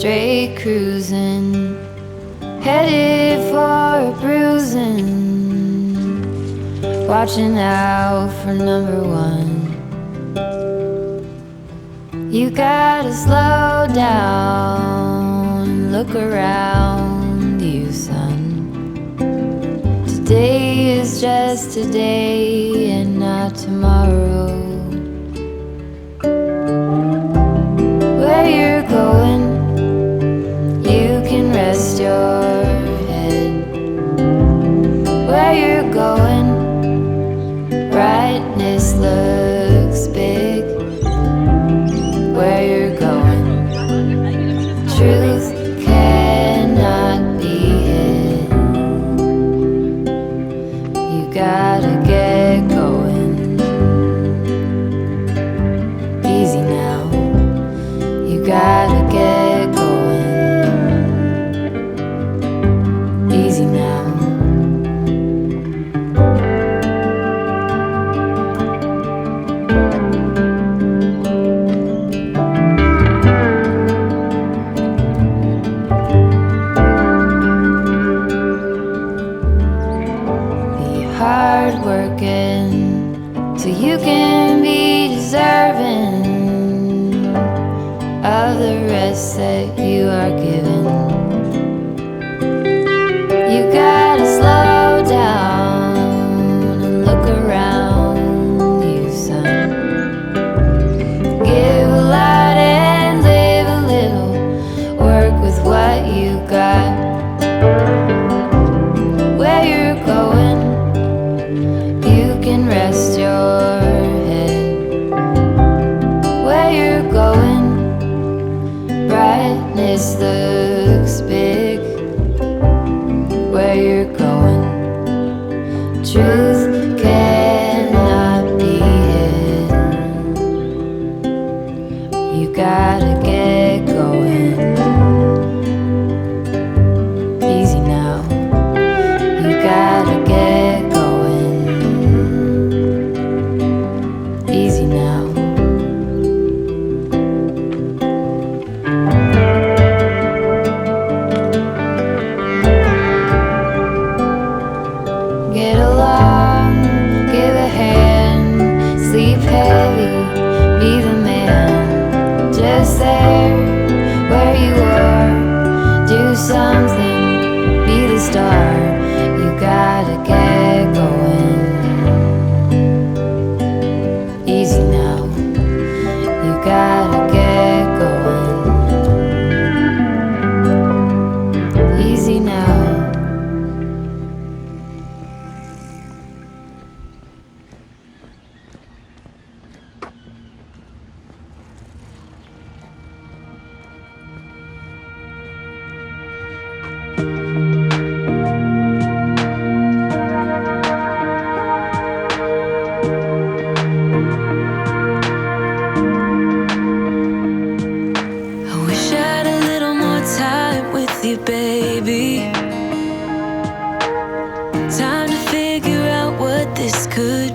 straight cruising, headed for a bruising, watching out for number one. You gotta slow down, look around you, son. Today is just today and not tomorrow. Where you're going, you can rest your head. Where you're going, brightness looks big. Where you're going, truth cannot be hid. You gotta get going. Easy now. You gotta get going. Easy now. Hard working so you can be deserving of the rest that you are given. You gotta slow down and look around you, son. Give a lot and live a little. Work with what you got. Where you're going, you can rest your head. Where you're going, brightness looks big. Where you're going, truth cannot be hid. You gotta get going. Easy now. You gotta get going. Easy now. Get along, give a hand, sleep heavy, be the man. Just there, where you are, do something, be the star. You gotta get going. Easy now. You gotta get going. Easy now. I wish I had a little more time with you, baby. Time to figure out what this could